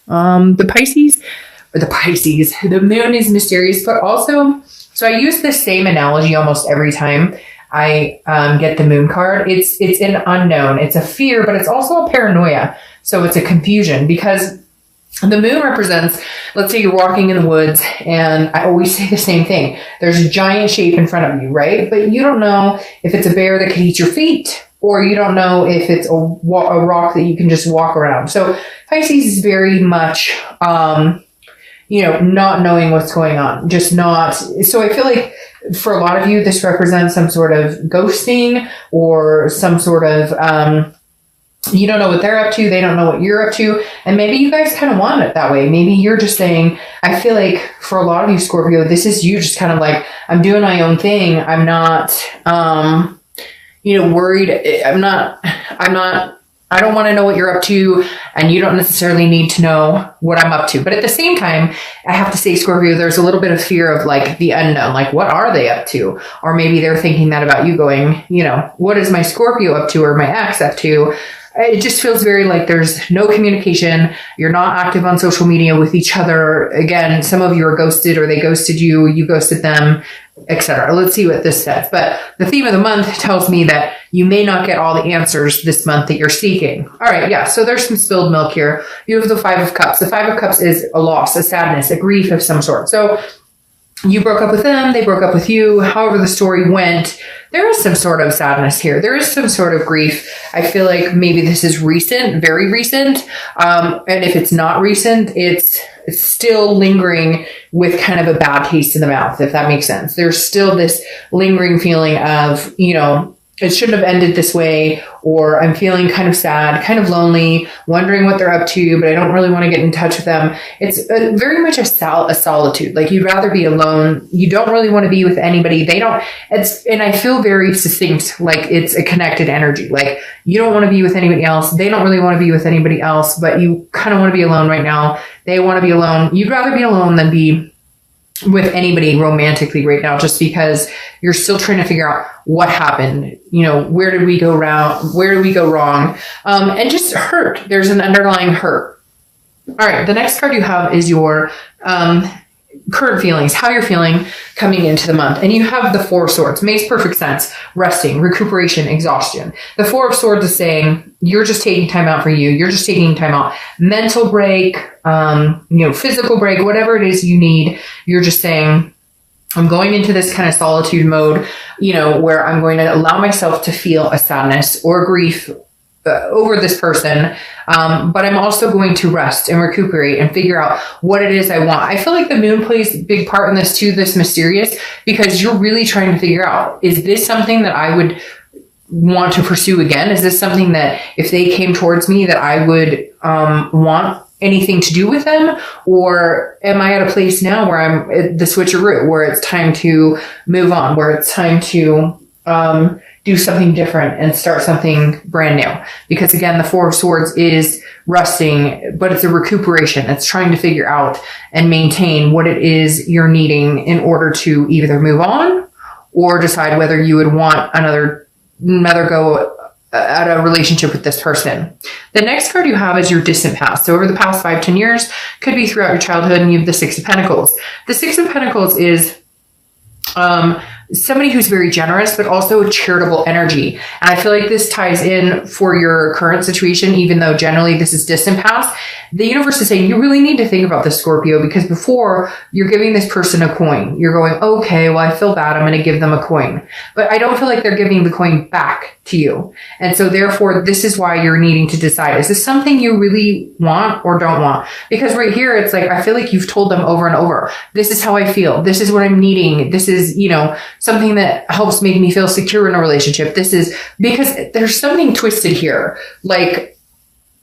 The moon is mysterious, but also, so I use the same analogy almost every time I get the moon card. It's an unknown. It's a fear, but it's also a paranoia. So it's a confusion because the moon represents, let's say you're walking in the woods, and I always say the same thing. There's a giant shape in front of you, right? But you don't know if it's a bear that could eat your feet, or you don't know if it's a rock that you can just walk around. So Pisces is very much, not knowing what's going on, just not. So I feel like for a lot of you, this represents some sort of ghosting or some sort of, you don't know what they're up to. They don't know what you're up to. And maybe you guys kind of want it that way. Maybe you're just saying, I feel like for a lot of you, Scorpio, this is you just kind of like, I'm doing my own thing. I'm not, worried. I don't want to know what you're up to, and you don't necessarily need to know what I'm up to. But at the same time, I have to say, Scorpio, there's a little bit of fear of like the unknown. Like, what are they up to? Or maybe they're thinking that about you, going, what is my Scorpio up to, or my ex up to? It just feels very like there's no communication. You're not active on social media with each other. Again, some of you are ghosted, or they ghosted you, you ghosted them, etc. Let's see what this says. But the theme of the month tells me that you may not get all the answers this month that you're seeking. All right. Yeah. So there's some spilled milk here. You have the 5 of Cups. The 5 of Cups is a loss, a sadness, a grief of some sort. So you broke up with them, they broke up with you. However the story went, there is some sort of sadness here. There is some sort of grief. I feel like maybe this is recent, very recent. And if it's not recent, it's still lingering with kind of a bad taste in the mouth, if that makes sense. There's still this lingering feeling of, it shouldn't have ended this way, or I'm feeling kind of sad, kind of lonely, wondering what they're up to, but I don't really want to get in touch with them. It's very much a solitude. Like, you'd rather be alone. You don't really want to be with anybody. And I feel very succinct, like it's a connected energy. Like, you don't want to be with anybody else. They don't really want to be with anybody else, but you kind of want to be alone right now. They want to be alone. You'd rather be alone than be with anybody romantically right now, just because you're still trying to figure out what happened. Where did we go wrong? Where did we go wrong? And just hurt. There's an underlying hurt. All right. The next card you have is your current feelings, how you're feeling coming into the month. And you have the 4 of Swords. Makes perfect sense. Resting, recuperation, exhaustion. The 4 of Swords is saying you're just taking time out for you. You're just taking time out. Mental break, physical break, whatever it is you need. You're just saying, I'm going into this kind of solitude mode, where I'm going to allow myself to feel a sadness or grief over this person. But I'm also going to rest and recuperate and figure out what it is I want. I feel like the moon plays a big part in this too, this mysterious, because you're really trying to figure out, is this something that I would want to pursue again? Is this something that if they came towards me that I would want anything to do with them? Or am I at a place now where I'm at the switcheroo, where it's time to move on, where it's time to do something different and start something brand new? Because again, the 4 of Swords is resting, but it's a recuperation. It's trying to figure out and maintain what it is you're needing in order to either move on or decide whether you would want another go at a relationship with this person. The next card you have is your distant past. So over the past 5-10 years, could be throughout your childhood, and you have the 6 of Pentacles. The 6 of Pentacles is somebody who's very generous, but also charitable energy. And I feel like this ties in for your current situation, even though generally this is distant past. The universe is saying you really need to think about this, Scorpio, because before you're giving this person a coin. You're going, okay, well, I feel bad. I'm going to give them a coin. But I don't feel like they're giving the coin back to you. And so therefore, this is why you're needing to decide, is this something you really want or don't want? Because right here, it's like, I feel like you've told them over and over, this is how I feel. This is what I'm needing. This is, something that helps make me feel secure in a relationship. This is because there's something twisted here. Like,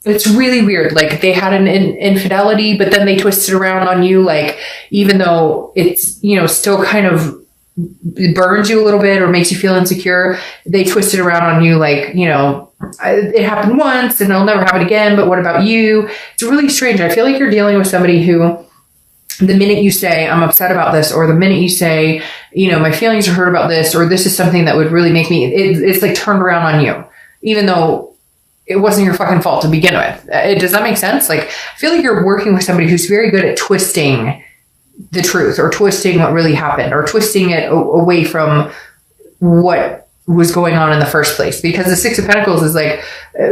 it's really weird. Like, they had an infidelity, but then they twisted around on you. Like, even though it's, still kind of it burns you a little bit or makes you feel insecure, they twisted around on you. Like, it happened once and it'll never happen again. But what about you? It's really strange. I feel like you're dealing with somebody who, the minute you say, I'm upset about this, or the minute you say, my feelings are hurt about this, or this is something that would really make me, it's like turned around on you, even though it wasn't your fucking fault to begin with. Does that make sense? Like, I feel like you're working with somebody who's very good at twisting the truth, or twisting what really happened, or twisting it away from what was going on in the first place. Because the Six of Pentacles is like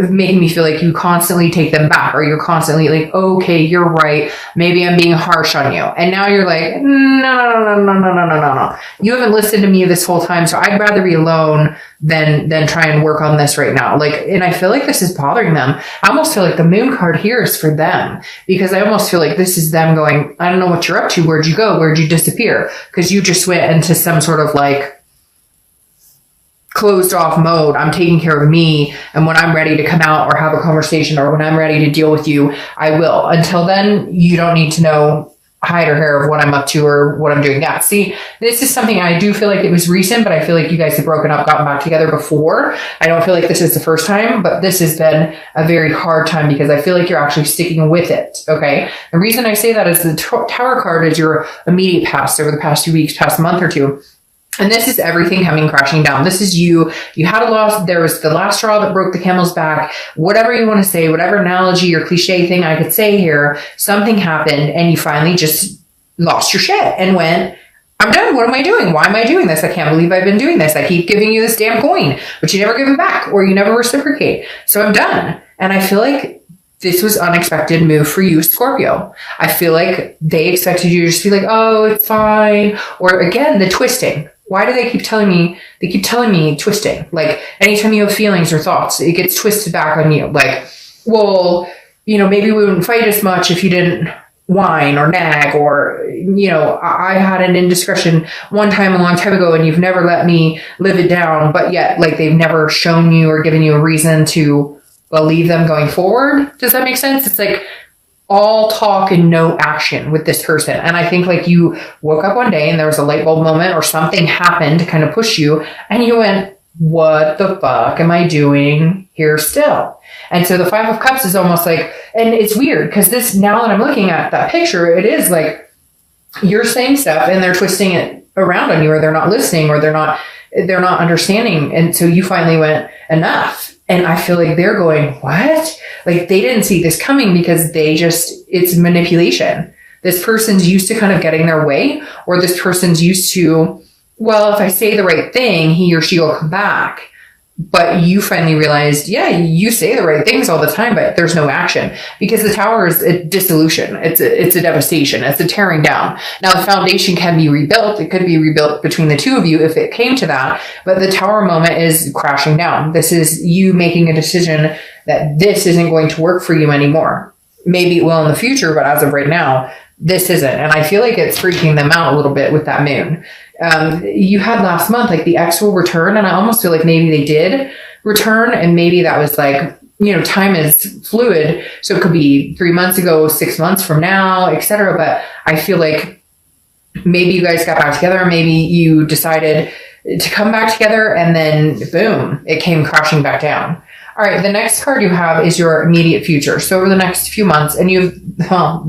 making me feel like you constantly take them back, or you're constantly like, okay, you're right, maybe I'm being harsh on you. And now you're like, no. You haven't listened to me this whole time, so I'd rather be alone than try and work on this right now. Like, and I feel like this is bothering them. I almost feel like the moon card here is for them, because I almost feel like this is them going, I don't know what you're up to. Where'd you go? Where'd you disappear? Because you just went into some sort of like closed off mode. I'm taking care of me, and when I'm ready to come out or have a conversation, or when I'm ready to deal with you, I will. Until then, you don't need to know hide or hair of what I'm up to or what I'm doing. Yeah, see, this is something I do feel like it was recent, but I feel like you guys have broken up, gotten back together before. I don't feel like this is the first time, but this has been a very hard time, because I feel like you're actually sticking with it, okay? The reason I say that is the Tower card is your immediate past over the past 2 weeks, past month or two. And this is everything coming crashing down. This is you. You had a loss. There was the last straw that broke the camel's back. Whatever you want to say, whatever analogy or cliche thing I could say here, something happened and you finally just lost your shit and went, I'm done. What am I doing? Why am I doing this? I can't believe I've been doing this. I keep giving you this damn coin, but you never give it back, or you never reciprocate. So I'm done. And I feel like this was unexpected move for you, Scorpio. I feel like they expected you to just be like, oh, it's fine. Or again, the twisting. Why do they keep telling me? They keep telling me twisting. Like, anytime you have feelings or thoughts, it gets twisted back on you. Like, well, you know, maybe we wouldn't fight as much if you didn't whine or nag, or, you know, I had an indiscretion one time a long time ago and you've never let me live it down, but yet, like, they've never shown you or given you a reason to believe them going forward. Does that make sense? It's like all talk and no action with this person. And I think like you woke up one day and there was a light bulb moment, or something happened to kind of push you, and you went, what the fuck am I doing here still? And so the Five of Cups is almost like, and it's weird because this, now that I'm looking at that picture, it is like you're saying stuff and they're twisting it around on you, or they're not listening, or they're not understanding. And so you finally went, enough. And I feel like they're going, what? Like, they didn't see this coming, because it's manipulation. This person's used to kind of getting their way, or this person's used to, well, if I say the right thing, he or she will come back. But you finally realized, yeah, you say the right things all the time, but there's no action, because the Tower is a dissolution. It's a devastation. It's a tearing down. Now, the foundation can be rebuilt. It could be rebuilt between the two of you if it came to that. But the Tower moment is crashing down. This is you making a decision that this isn't going to work for you anymore. Maybe it will in the future, but as of right now, this isn't. And I feel like it's freaking them out a little bit with that moon. You had last month, like, the ex will return, and I almost feel like maybe they did return, and maybe that was like, you know, time is fluid, so it could be 3 months ago, 6 months from now, etc. But I feel like maybe you guys got back together, maybe you decided to come back together, and then boom, it came crashing back down. All right, the next card you have is your immediate future. So over the next few months, and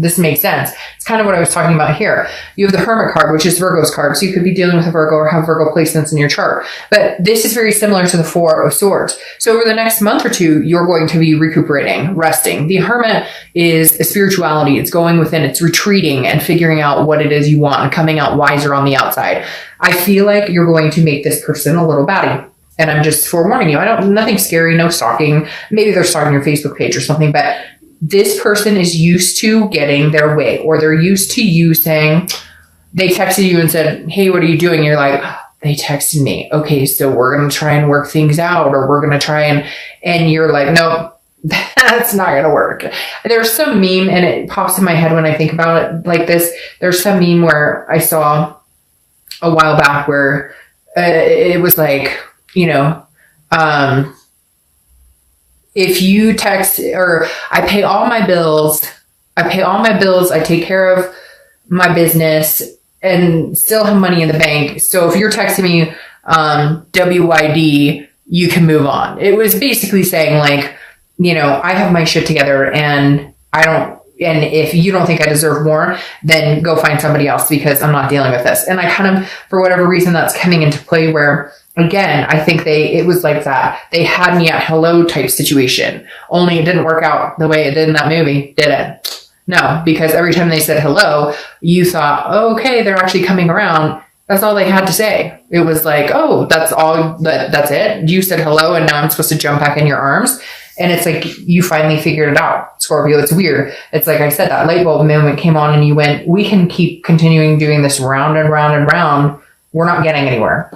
this makes sense. It's kind of what I was talking about here. You have the Hermit card, which is Virgo's card. So you could be dealing with a Virgo or have Virgo placements in your chart. But this is very similar to the Four of Swords. So over the next month or two, you're going to be recuperating, resting. The Hermit is a spirituality. It's going within, it's retreating and figuring out what it is you want and coming out wiser on the outside. I feel like you're going to make this person a little batty. And I'm just forewarning you. Nothing scary, no stalking. Maybe they're stalking your Facebook page or something, but this person is used to getting their way, or they're used to you saying, they texted you and said, hey, what are you doing? You're like, oh, they texted me. Okay, so we're going to try and work things out, or we're going to try and you're like, nope, that's not going to work. There's some meme, and it pops in my head when I think about it like this. There's some meme where I saw a while back where it was like, you know, if you text, or I pay all my bills, I take care of my business and still have money in the bank. So if you're texting me, WYD, you can move on. It was basically saying like, you know, I have my shit together and And if you don't think I deserve more, then go find somebody else because I'm not dealing with this. And I kind of, for whatever reason, that's coming into play where, again, I think it was like that. They had me at hello type situation, only it didn't work out the way it did in that movie, did it? No, because every time they said hello, you thought, oh, okay, they're actually coming around. That's all they had to say. It was like, oh, that's all, that's it. You said hello and now I'm supposed to jump back in your arms. And it's like, you finally figured it out, Scorpio. It's weird. It's like I said, that light bulb moment came on and you went, we can keep continuing doing this round and round and round. We're not getting anywhere.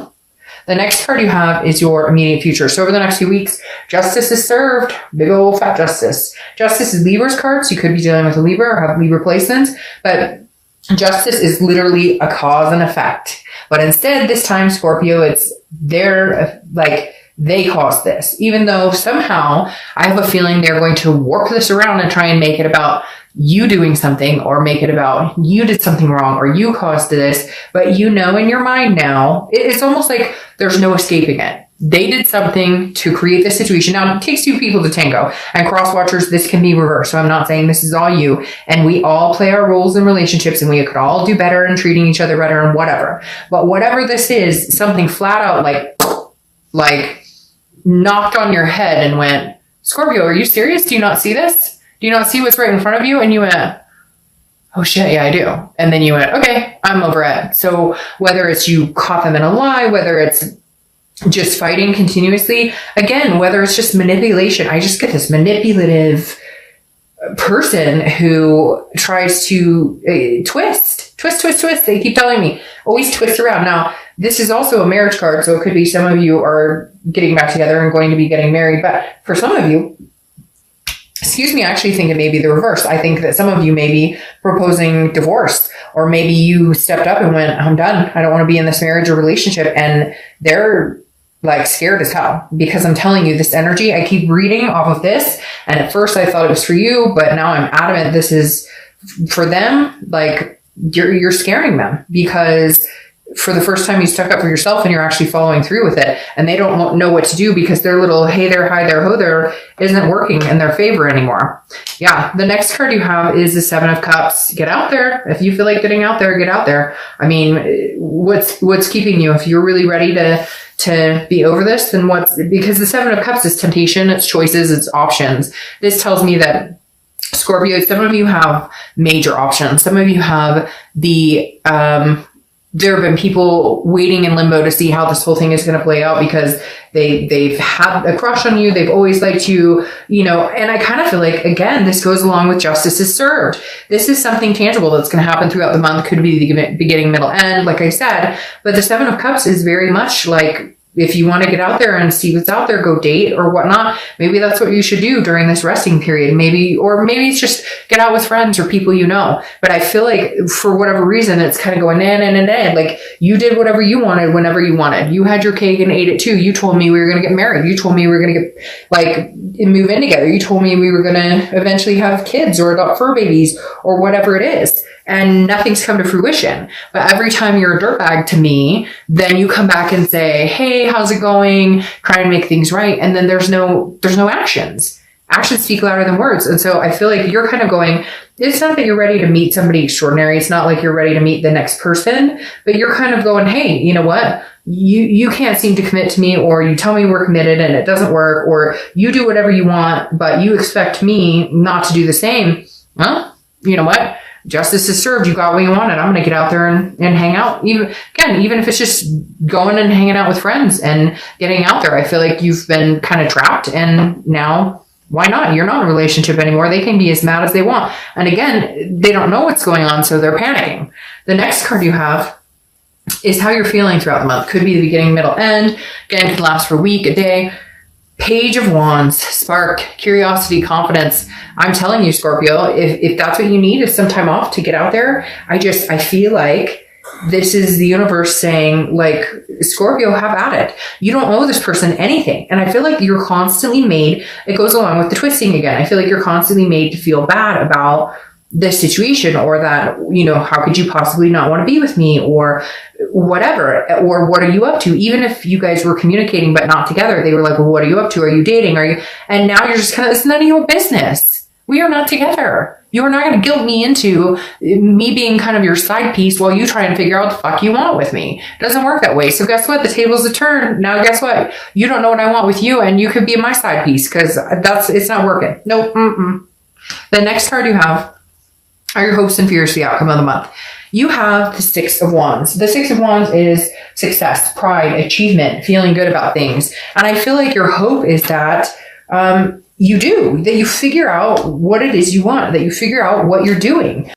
The next card you have is your immediate future. So over the next few weeks, justice is served. Big old fat justice. Justice is Libra's card. So you could be dealing with a Libra or have Libra placements. But justice is literally a cause and effect. But instead, this time, Scorpio, it's their, like, they caused this, even though somehow I have a feeling they're going to warp this around and try and make it about you doing something or make it about you did something wrong or you caused this. But you know in your mind now, it's almost like there's no escaping it. They did something to create this situation. Now, it takes two people to tango. And cross watchers, this can be reversed. So I'm not saying this is all you. And we all play our roles in relationships and we could all do better in treating each other better and whatever. But whatever this is, something flat out like knocked on your head and went, Scorpio, are you serious? Do you not see this? Do you not see what's right in front of you? And you went, oh shit, yeah, I do. And then you went, okay, I'm over it. So whether it's you caught them in a lie, whether it's just fighting continuously, again, whether it's just manipulation, I just get this manipulative person who tries to twist. They keep telling me, always twist around. Now, this is also a marriage card, so it could be some of you are getting back together and going to be getting married. But for some of you, excuse me, I actually think it may be the reverse. I think that some of you may be proposing divorce, or maybe you stepped up and went, I'm done. I don't want to be in this marriage or relationship. And they're like scared as hell because I'm telling you this energy, I keep reading off of this. And at first I thought it was for you, but now I'm adamant this is for them. Like you're scaring them because for the first time you stuck up for yourself and you're actually following through with it, and they don't know what to do because their little hey there, hi there, ho there isn't working in their favor anymore. Yeah. The next card you have is the Seven of Cups. Get out there. If you feel like getting out there, get out there. I mean, what's keeping you? If you're really ready to be over this, then because the Seven of Cups is temptation, it's choices, it's options. This tells me that Scorpio, some of you have major options. Some of you have there have been people waiting in limbo to see how this whole thing is going to play out because they've had a crush on you. They've always liked you, and I kind of feel like, again, this goes along with justice is served. This is something tangible that's going to happen throughout the month. Could be the beginning, middle, end, like I said. But the Seven of Cups is very much like, if you want to get out there and see what's out there, go date or whatnot. Maybe that's what you should do during this resting period. Maybe it's just get out with friends or people you know. But I feel like for whatever reason, it's kind of going nah. Like you did whatever you wanted whenever you wanted. You had your cake and ate it too. You told me we were going to get married. You told me we were going to get move in together. You told me we were going to eventually have kids or adopt fur babies or whatever it is. And nothing's come to fruition. But every time you're a dirtbag to me, then you come back and say, hey, how's it going? Try and make things right. And then there's no actions. Actions speak louder than words. And so I feel like you're kind of going, it's not that you're ready to meet somebody extraordinary. It's not like you're ready to meet the next person, but you're kind of going, hey, you know what? You can't seem to commit to me, or you tell me we're committed and it doesn't work, or you do whatever you want, but you expect me not to do the same. Well, you know what? Justice is served. You got what you wanted. I'm going to get out there and hang out. Even if it's just going and hanging out with friends and getting out there. I feel like you've been kind of trapped, and now why not? You're not in a relationship anymore. They can be as mad as they want. And again, they don't know what's going on, so they're panicking. The next card you have is how you're feeling throughout the month. Could be the beginning, middle, end. Again, could last for a week, a day. Page of Wands, spark, curiosity, confidence. I'm telling you, Scorpio, if that's what you need is some time off to get out there, I feel like this is the universe saying, like, Scorpio, have at it. You don't owe this person anything. And I feel like you're constantly made, it goes along with the twisting again. I feel like you're constantly made to feel bad about this situation, or that, how could you possibly not want to be with me, or whatever, or what are you up to? Even if you guys were communicating but not together, they were like, well, what are you up to? Are you dating? And now you're just kind of, it's none of your business. We are not together. You're not going to guilt me into me being kind of your side piece while you try and figure out what the fuck you want with me. It doesn't work that way. So guess what? The tables have turned. Now guess what? You don't know what I want with you, and you could be my side piece because it's not working. Nope. The next card you have are your hopes and fears for the outcome of the month. You have the Six of Wands. The Six of Wands is success, pride, achievement, feeling good about things. And I feel like your hope is that that you figure out what it is you want, that you figure out what you're doing.